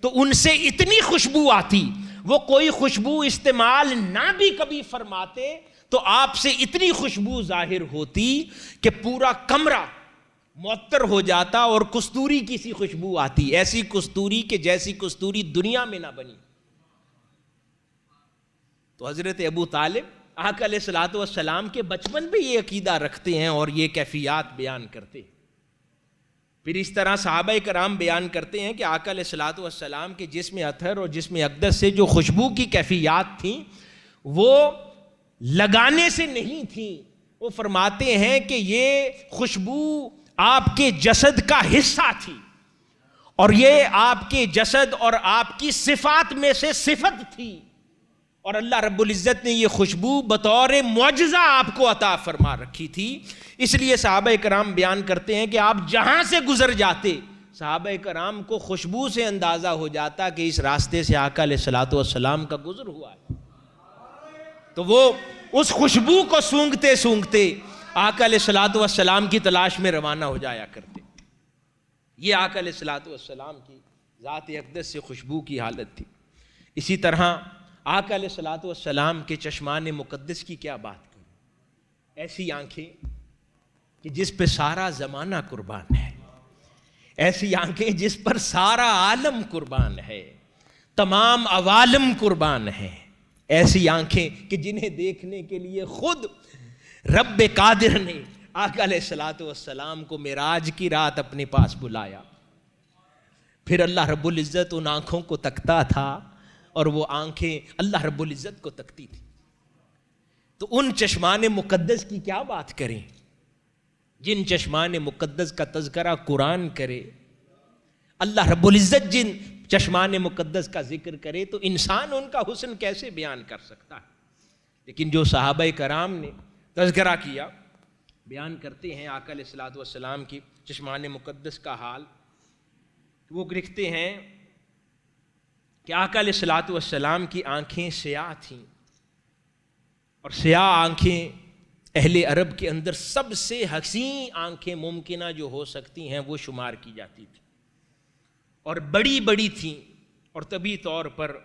S1: تو ان سے اتنی خوشبو آتی، وہ کوئی خوشبو استعمال نہ بھی کبھی فرماتے تو آپ سے اتنی خوشبو ظاہر ہوتی کہ پورا کمرہ معطر ہو جاتا اور کستوری کی سی خوشبو آتی، ایسی کستوری کہ جیسی کستوری دنیا میں نہ بنی. تو حضرت ابو طالب آقا علیہ الصلوۃ والسلام کے بچپن میں یہ عقیدہ رکھتے ہیں اور یہ کیفیات بیان کرتے ہیں. پھر اس طرح صحابہ کرام بیان کرتے ہیں کہ آقا علیہ الصلوۃ والسلام کے جسم اطہر اور جسم اقدس سے جو خوشبو کی کیفیات تھیں وہ لگانے سے نہیں تھیں. وہ فرماتے ہیں کہ یہ خوشبو آپ کے جسد کا حصہ تھی اور یہ آپ کے جسد اور آپ کی صفات میں سے صفت تھی، اور اللہ رب العزت نے یہ خوشبو بطور معجزہ آپ کو عطا فرما رکھی تھی. اس لیے صحابہ کرام بیان کرتے ہیں کہ آپ جہاں سے گزر جاتے صحابہ کرام کو خوشبو سے اندازہ ہو جاتا کہ اس راستے سے آقا علیہ الصلوۃ والسلام کا گزر ہوا ہے. تو وہ اس خوشبو کو سونگھتے سونگھتے آقا علیہ الصلوۃ والسلام کی تلاش میں روانہ ہو جایا کرتے. یہ آقا علیہ الصلوۃ والسلام کی ذات اقدس سے خوشبو کی حالت تھی. اسی طرح آقا علیہ الصلوۃ والسلام کے چشمان مقدس کی کیا بات کریں، ایسی آنکھیں کہ جس پہ سارا زمانہ قربان ہے، ایسی آنکھیں جس پر سارا عالم قربان ہے، تمام عوالم قربان ہیں، ایسی آنکھیں کہ جنہیں دیکھنے کے لیے خود رب قادر نے آقا علیہ الصلوۃ والسلام کو معراج کی رات اپنے پاس بلایا. پھر اللہ رب العزت ان آنکھوں کو تکتا تھا اور وہ آنکھیں اللہ رب العزت کو تکتی تھی. تو ان چشمان مقدس کی کیا بات کریں، جن چشمان مقدس کا تذکرہ قرآن کرے، اللہ رب العزت جن چشمان مقدس کا ذکر کرے تو انسان ان کا حسن کیسے بیان کر سکتا ہے. لیکن جو صحابہ کرام نے تذکرہ کیا، بیان کرتے ہیں آقا علیہ الصلوۃ والسلام کی چشمان مقدس کا حال. وہ لکھتے ہیں کہ آقا علیہ الصلوۃ والسلام کی آنکھیں سیاہ تھیں، اور سیاہ آنکھیں اہل عرب کے اندر سب سے حسین آنکھیں ممکنہ جو ہو سکتی ہیں وہ شمار کی جاتی تھی، اور بڑی بڑی تھیں اور طبی طور پر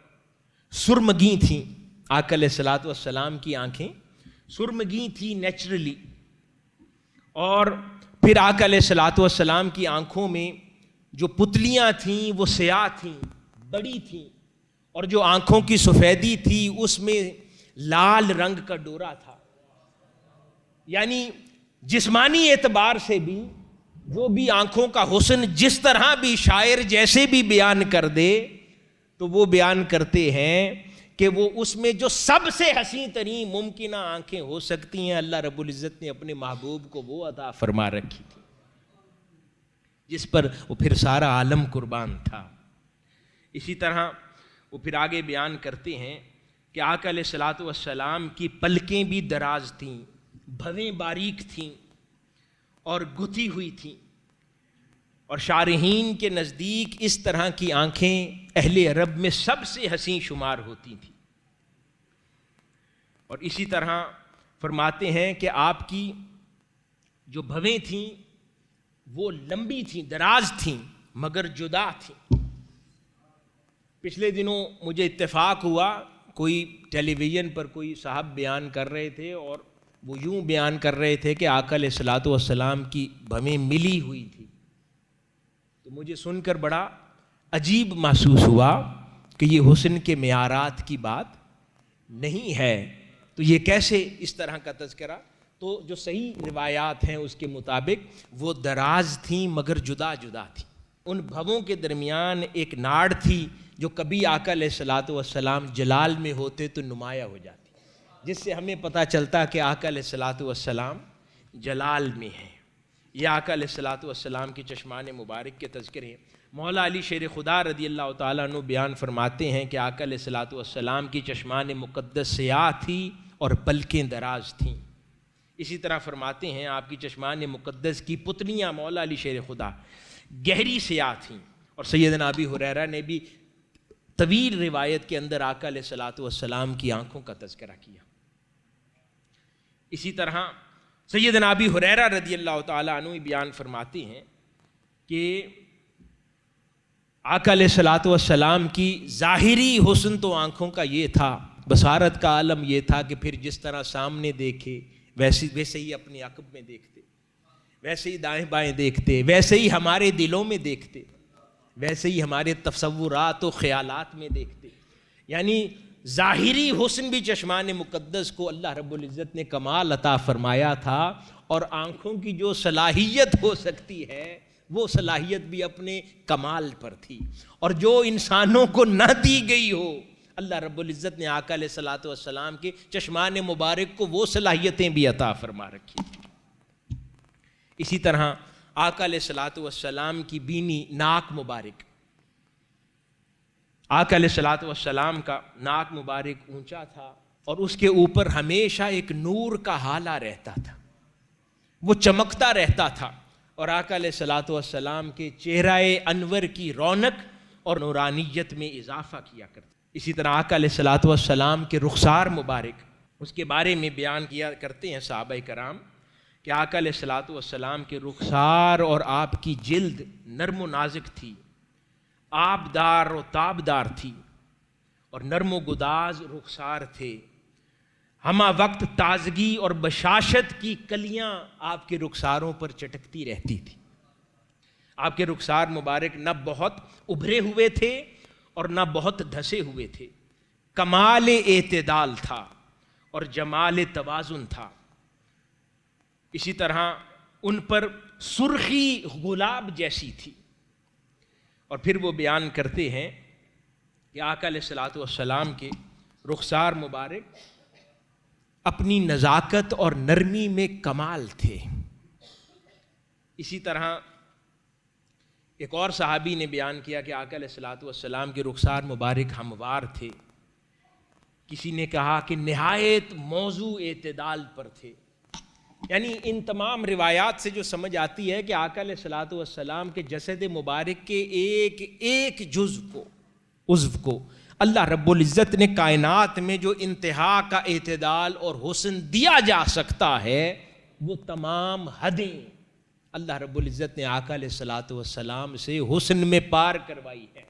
S1: سرمگی تھیں. آقا علیہ الصلوۃ والسلام کی آنکھیں سرمگی تھی نیچرلی. اور پھر آقا علیہ الصلوۃ والسلام کی آنکھوں میں جو پتلیاں تھیں وہ سیاہ تھیں، بڑی تھیں، اور جو آنکھوں کی سفیدی تھی اس میں لال رنگ کا ڈورا تھا. یعنی جسمانی اعتبار سے بھی جو بھی آنکھوں کا حسن جس طرح بھی شاعر جیسے بھی بیان کر دے تو وہ بیان کرتے ہیں کہ وہ اس میں جو سب سے حسین ترین ممکنہ آنکھیں ہو سکتی ہیں اللہ رب العزت نے اپنے محبوب کو وہ عطا فرما رکھی تھی جس پر وہ پھر سارا عالم قربان تھا. اسی طرح وہ پھر آگے بیان کرتے ہیں کہ آقا علیہ الصلوۃ والسلام کی پلکیں بھی دراز تھیں، بھویں باریک تھیں اور گتھی ہوئی تھیں، اور شارحین کے نزدیک اس طرح کی آنکھیں اہل عرب میں سب سے حسین شمار ہوتی تھیں. اور اسی طرح فرماتے ہیں کہ آپ کی جو بھویں تھیں وہ لمبی تھیں، دراز تھیں، مگر جدا تھیں. پچھلے دنوں مجھے اتفاق ہوا، کوئی ٹیلی ویژن پر کوئی صاحب بیان کر رہے تھے اور وہ یوں بیان کر رہے تھے کہ آقا علیہ الصلوۃ والسلام کی بھویں ملی ہوئی تھی. تو مجھے سن کر بڑا عجیب محسوس ہوا کہ یہ حسن کے معیارات کی بات نہیں ہے. تو یہ کیسے اس طرح کا تذکرہ؟ تو جو صحیح روایات ہیں اس کے مطابق وہ دراز تھیں مگر جدا جدا تھیں. ان بھووں کے درمیان ایک ناڑ تھی جو کبھی آقا علیہ الصلوۃ والسلام جلال میں ہوتے تو نمایاں ہو جاتی، جس سے ہمیں پتہ چلتا کہ آقا علیہ الصلوۃ والسلام جلال میں ہیں. یہ آقا علیہ الصلوۃ والسلام کے چشمان مبارک کے تذکرے ہیں. مولا علی شیر خدا رضی اللہ تعالیٰ عنہ بیان فرماتے ہیں کہ آقا علیہ الصلوۃ والسلام کی چشمان مقدس سیاہ تھی اور پلکیں دراز تھیں. اسی طرح فرماتے ہیں آپ کی چشمان مقدس کی پتلیاں مولا علی شیر خدا گہری سیاہ تھیں. اور سیدنا ابی ہریرہ نے بھی طویل روایت کے اندر آقا علیہ الصلوۃ والسلام کی آنکھوں کا تذکرہ کیا. اسی طرح سیدنا ابی ہریرہ رضی اللہ تعالیٰ عنہ بیان فرماتے ہیں کہ آقا علیہ الصلوۃ والسلام کی ظاہری حسن تو آنکھوں کا یہ تھا، بصارت کا عالم یہ تھا کہ پھر جس طرح سامنے دیکھے ویسے ہی اپنے عقب میں دیکھتے، ویسے ہی دائیں بائیں دیکھتے، ویسے ہی ہمارے دلوں میں دیکھتے، ویسے ہی ہمارے تصورات و خیالات میں دیکھتے. یعنی ظاہری حسن بھی چشمان مقدس کو اللہ رب العزت نے کمال عطا فرمایا تھا، اور آنکھوں کی جو صلاحیت ہو سکتی ہے وہ صلاحیت بھی اپنے کمال پر تھی، اور جو انسانوں کو نہ دی گئی ہو اللہ رب العزت نے آقا علیہ الصلوۃ والسلام کے چشمان مبارک کو وہ صلاحیتیں بھی عطا فرما رکھی. اسی طرح آقا علیہ الصلوۃ والسلام کی بینی، ناک مبارک، آقا علیہ الصلوۃ والسلام کا ناک مبارک اونچا تھا اور اس کے اوپر ہمیشہ ایک نور کا ہالہ رہتا تھا، وہ چمکتا رہتا تھا، اور آقا علیہ الصلوۃ والسلام کے چہرہ انور کی رونق اور نورانیت میں اضافہ کیا کرتا. اسی طرح آقا علیہ الصلوۃ والسلام کے رخسار مبارک، اس کے بارے میں بیان کیا کرتے ہیں صحابہ کرام کہ آقا علیہ الصلوۃ والسلام کے رخسار اور آپ کی جلد نرم و نازک تھی، آبدار و تابدار تھی، اور نرم و گداز رخسار تھے. ہمہ وقت تازگی اور بشاشت کی کلیاں آپ کے رخساروں پر چٹکتی رہتی تھی. آپ کے رخسار مبارک نہ بہت ابھرے ہوئے تھے اور نہ بہت دھسے ہوئے تھے، کمال اعتدال تھا اور جمال توازن تھا. اسی طرح ان پر سرخی گلاب جیسی تھی. اور پھر وہ بیان کرتے ہیں کہ آقا علیہ الصلوۃ والسلام کے رخسار مبارک اپنی نزاکت اور نرمی میں کمال تھے. اسی طرح ایک اور صحابی نے بیان کیا کہ آقا علیہ الصلوۃ والسلام کے رخسار مبارک ہموار تھے. کسی نے کہا کہ نہایت موضوع اعتدال پر تھے. یعنی ان تمام روایات سے جو سمجھ آتی ہے کہ آقا علیہ الصلوۃ والسلام کے جسد مبارک کے ایک ایک عضو کو اللہ رب العزت نے کائنات میں جو انتہا کا اعتدال اور حسن دیا جا سکتا ہے وہ تمام حدیں اللہ رب العزت نے آقا علیہ الصلوۃ والسلام سے حسن میں پار کروائی ہے.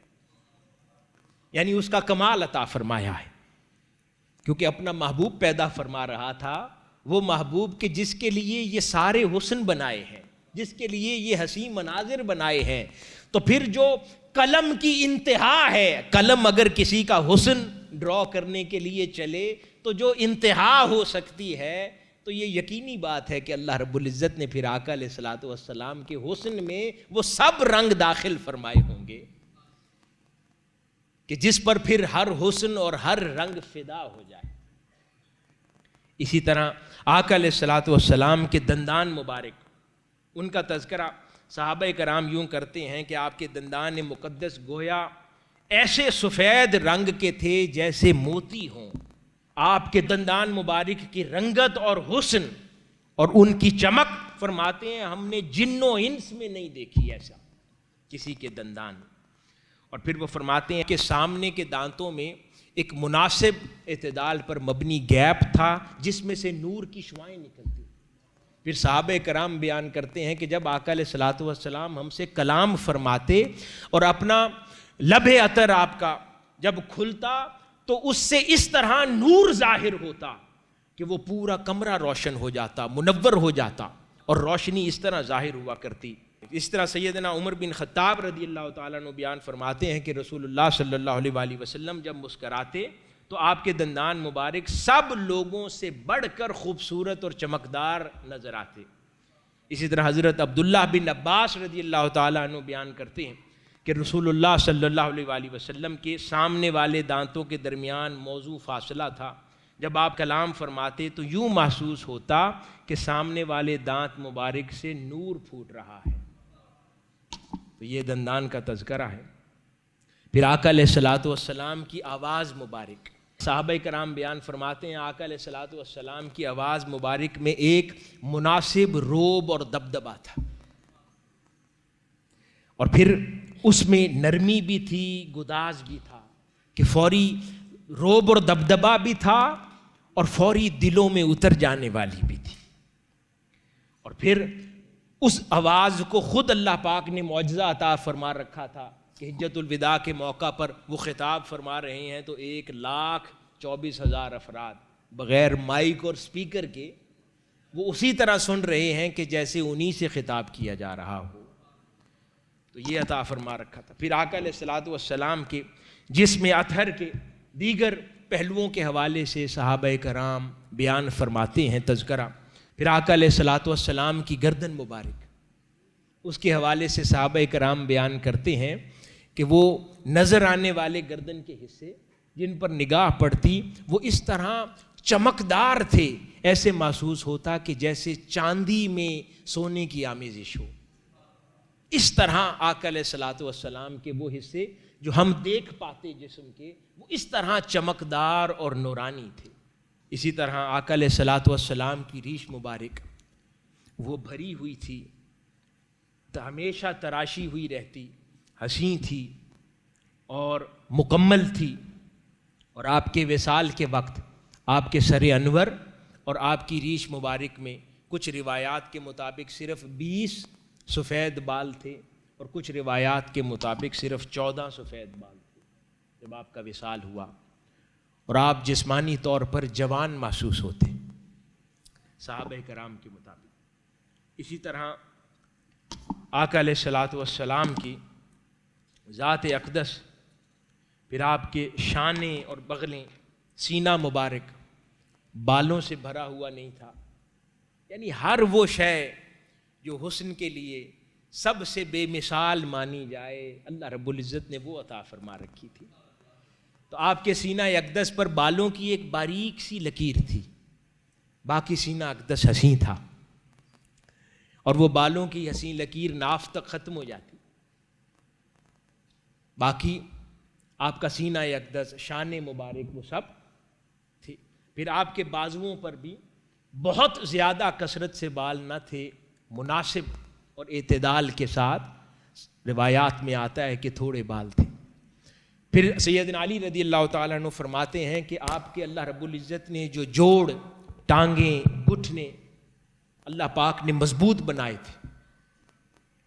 S1: یعنی اس کا کمال عطا فرمایا ہے، کیونکہ اپنا محبوب پیدا فرما رہا تھا، وہ محبوب کے جس کے لیے یہ سارے حسن بنائے ہیں، جس کے لیے یہ حسین مناظر بنائے ہیں. تو پھر جو قلم کی انتہا ہے، قلم اگر کسی کا حسن ڈرا کرنے کے لیے چلے تو جو انتہا ہو سکتی ہے، تو یہ یقینی بات ہے کہ اللہ رب العزت نے پھر آقا علیہ الصلوۃ والسلام کے حسن میں وہ سب رنگ داخل فرمائے ہوں گے کہ جس پر پھر ہر حسن اور ہر رنگ فدا ہو جائے۔ اسی طرح آقا علیہ الصلوۃ والسلام کے دندان مبارک، ان کا تذکرہ صحابہ کرام یوں کرتے ہیں کہ آپ کے دندان مقدس گویا ایسے سفید رنگ کے تھے جیسے موتی ہوں۔ آپ کے دندان مبارک کی رنگت اور حسن اور ان کی چمک، فرماتے ہیں ہم نے جن و انس میں نہیں دیکھی ایسا کسی کے دندان۔ اور پھر وہ فرماتے ہیں کہ سامنے کے دانتوں میں ایک مناسب اعتدال پر مبنی گیپ تھا جس میں سے نور کی شعائیں نکلتی۔ پھر صحابہ کرام بیان کرتے ہیں کہ جب آقا علیہ الصلوۃ والسلام ہم سے کلام فرماتے اور اپنا لب عطر آپ کا جب کھلتا تو اس سے اس طرح نور ظاہر ہوتا کہ وہ پورا کمرہ روشن ہو جاتا، منور ہو جاتا، اور روشنی اس طرح ظاہر ہوا کرتی۔ اس طرح سیدنا عمر بن خطاب رضی اللہ تعالیٰ عنہ بیان فرماتے ہیں کہ رسول اللہ صلی اللہ علیہ وآلہ وسلم جب مسکراتے تو آپ کے دندان مبارک سب لوگوں سے بڑھ کر خوبصورت اور چمکدار نظر آتے۔ اسی طرح حضرت عبداللہ بن عباس رضی اللہ تعالیٰ عنہ بیان کرتے ہیں کہ رسول اللہ صلی اللہ علیہ وآلہ وسلم کے سامنے والے دانتوں کے درمیان موضوع فاصلہ تھا، جب آپ کلام فرماتے تو یوں محسوس ہوتا کہ سامنے والے دانت مبارک سے نور پھوٹ رہا ہے۔ تو یہ دندان کا تذکرہ ہے۔ پھر آقا علیہ الصلوۃ والسلام کی آواز مبارک، صحابہ کرام بیان فرماتے ہیں آقا علیہ الصلوۃ والسلام کی آواز مبارک میں ایک مناسب روب اور دبدبا تھا، اور پھر اس میں نرمی بھی تھی، گداز بھی تھا، کہ فوری روب اور دبدبا بھی تھا اور فوری دلوں میں اتر جانے والی بھی تھی۔ اور پھر اس آواز کو خود اللہ پاک نے معجزہ عطا فرما رکھا تھا کہ حجۃ الوداع کے موقع پر وہ خطاب فرما رہے ہیں تو 1,24,000 افراد بغیر مائک اور سپیکر کے وہ اسی طرح سن رہے ہیں کہ جیسے انہی سے خطاب کیا جا رہا ہو۔ تو یہ عطا فرما رکھا تھا۔ پھر آقا علیہ الصلوۃ والسلام کے جسم اطہر کے دیگر پہلوؤں کے حوالے سے صحابہ کرام بیان فرماتے ہیں تذکرہ۔ پھر آقا علیہ الصلوۃ والسلام کی گردن مبارک، اس کے حوالے سے صحابہ کرام بیان کرتے ہیں کہ وہ نظر آنے والے گردن کے حصے جن پر نگاہ پڑتی وہ اس طرح چمکدار تھے، ایسے محسوس ہوتا کہ جیسے چاندی میں سونے کی آمیزش ہو۔ اس طرح آقا علیہ الصلوۃ والسلام کے وہ حصے جو ہم دیکھ پاتے جسم کے، وہ اس طرح چمکدار اور نورانی تھے۔ اسی طرح آقا علیہ الصلوۃ والسلام کی ریش مبارک وہ بھری ہوئی تھی، ہمیشہ تراشی ہوئی رہتی، حسین تھی اور مکمل تھی، اور آپ کے وصال کے وقت آپ کے سر انور اور آپ کی ریش مبارک میں کچھ روایات کے مطابق صرف 20 سفید بال تھے اور کچھ روایات کے مطابق صرف 14 سفید بال تھے جب آپ کا وصال ہوا، اور آپ جسمانی طور پر جوان محسوس ہوتے صحابہ کرام کے مطابق۔ اسی طرح آقا علیہ الصلوۃ والسلام کی ذات اقدس، پھر آپ کے شانے اور بغلیں، سینہ مبارک بالوں سے بھرا ہوا نہیں تھا، یعنی ہر وہ شے جو حسن کے لیے سب سے بے مثال مانی جائے اللہ رب العزت نے وہ عطا فرما رکھی تھی۔ تو آپ کے سینہ اقدس پر بالوں کی ایک باریک سی لکیر تھی، باقی سینہ اقدس حسین تھا، اور وہ بالوں کی حسین لکیر ناف تک ختم ہو جاتی، باقی آپ کا سینہ اقدس، شان مبارک وہ سب تھی۔ پھر آپ کے بازوؤں پر بھی بہت زیادہ کثرت سے بال نہ تھے، مناسب اور اعتدال کے ساتھ روایات میں آتا ہے کہ تھوڑے بال تھے۔ پھر سیدنا علی رضی اللہ تعالیٰ عنہ فرماتے ہیں کہ آپ کے اللہ رب العزت نے جو جوڑ، ٹانگیں، گھٹنے اللہ پاک نے مضبوط بنائے تھے،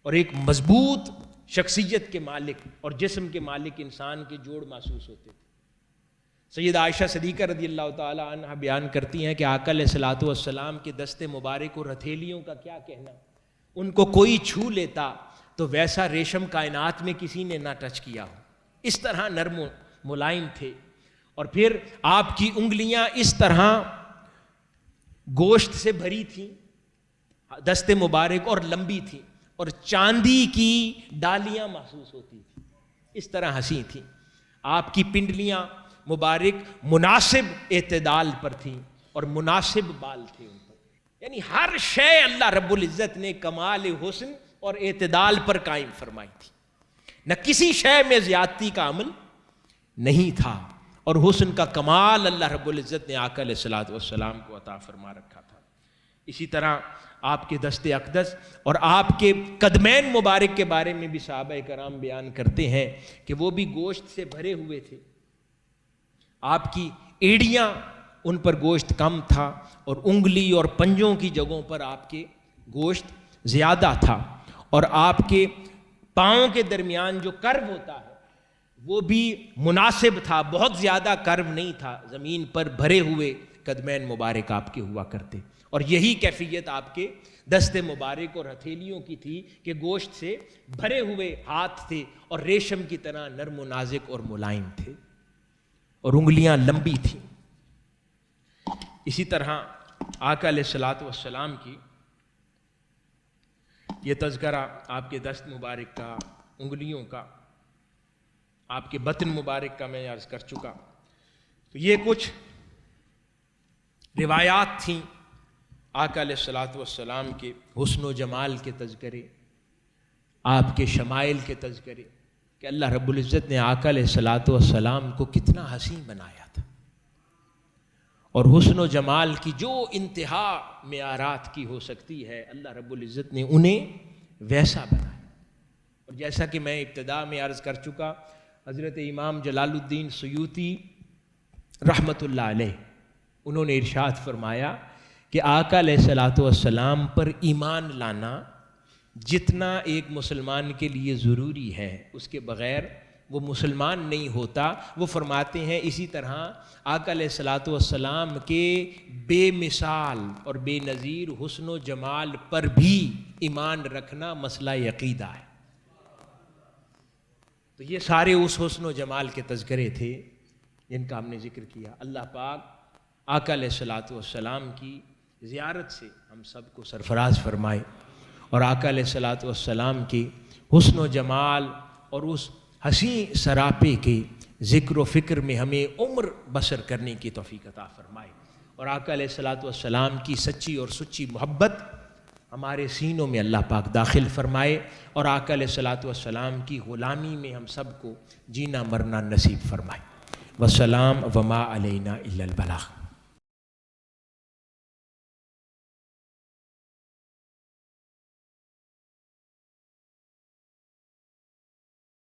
S1: اور ایک مضبوط شخصیت کے مالک اور جسم کے مالک انسان کے جوڑ محسوس ہوتے تھے۔ سیدہ عائشہ صدیقہ رضی اللہ تعالی عنہ بیان کرتی ہیں کہ آقا علیہ الصلوۃ والسلام کے دست مبارک اور ہتھیلیوں کا کیا کہنا، ان کو کوئی چھو لیتا تو ویسا ریشم کائنات میں کسی نے نہ ٹچ کیا ہو، اس طرح نرم و ملائم تھے. اور پھر آپ کی انگلیاں اس طرح گوشت سے بھری تھیں، دست مبارک اور لمبی تھیں، اور چاندی کی ڈالیاں محسوس ہوتی تھیں، اس طرح حسین تھیں. آپ کی پنڈلیاں مبارک مناسب اعتدال پر تھیں اور مناسب بال تھے ان پر. یعنی ہر شے اللہ رب العزت نے کمال حسن اور اعتدال پر قائم فرمائی تھی، نہ کسی شے میں زیادتی کا عمل نہیں تھا، اور حسن کا کمال اللہ رب العزت نے آقا علیہ الصلوۃ والسلام کو عطا فرما رکھا تھا. اسی طرح آپ کے دست اقدس اور آپ کے قدمین مبارک کے بارے میں بھی صحابہ کرام بیان کرتے ہیں کہ وہ بھی گوشت سے بھرے ہوئے تھے. آپ کی ایڑیاں ان پر گوشت کم تھا، اور انگلی اور پنجوں کی جگہوں پر آپ کے گوشت زیادہ تھا، اور آپ کے پاؤں کے درمیان جو کرو ہوتا ہے وہ بھی مناسب تھا، بہت زیادہ کرو نہیں تھا. زمین پر بھرے ہوئے قدمین مبارک آپ کے ہوا کرتے، اور یہی کیفیت آپ کے دست مبارک اور ہتھیلیوں کی تھی کہ گوشت سے بھرے ہوئے ہاتھ تھے اور ریشم کی طرح نرم و نازک اور ملائم تھے، اور انگلیاں لمبی تھیں. اسی طرح آقا علیہ الصلوۃ والسلام کی یہ تذکرہ آپ کے دست مبارک کا، انگلیوں کا، آپ کے بطن مبارک کا میں عرض کر چکا. تو یہ کچھ روایات تھیں آقا علیہ الصلوۃ والسلام کے حسن و جمال کے تذکرے، آپ کے شمائل کے تذکرے، کہ اللہ رب العزت نے آقا علیہ الصلوۃ والسلام کو کتنا حسین بنایا تھا، اور حسن و جمال کی جو انتہا معیارات کی ہو سکتی ہے اللہ رب العزت نے انہیں ویسا بنایا. اور جیسا کہ میں ابتدا میں عرض کر چکا، حضرت امام جلال الدین سیوطی رحمۃ اللہ علیہ انہوں نے ارشاد فرمایا کہ آقا علیہ الصلوۃ والسلام پر ایمان لانا جتنا ایک مسلمان کے لیے ضروری ہے، اس کے بغیر وہ مسلمان نہیں ہوتا. وہ فرماتے ہیں اسی طرح آقا علیہ الصلوۃ والسلام کے بے مثال اور بے نظیر حسن و جمال پر بھی ایمان رکھنا مسئلہ عقیدہ ہے. تو یہ سارے اس حسن و جمال کے تذکرے تھے جن کا ہم نے ذکر کیا. اللہ پاک آقا علیہ الصلوۃ والسلام کی زیارت سے ہم سب کو سرفراز فرمائے، اور آقا علیہ الصلوۃ والسلام کی حسن و جمال اور اس حسین سراپے کے ذکر و فکر میں ہمیں عمر بسر کرنے کی توفیق عطا فرمائے، اور آقا علیہ الصلوۃ والسلام کی سچی اور سچی محبت ہمارے سینوں میں اللہ پاک داخل فرمائے، اور آقا علیہ الصلوۃ والسلام کی غلامی میں ہم سب کو جینا مرنا نصیب فرمائے. والسلام وما علینا الا البلاغ.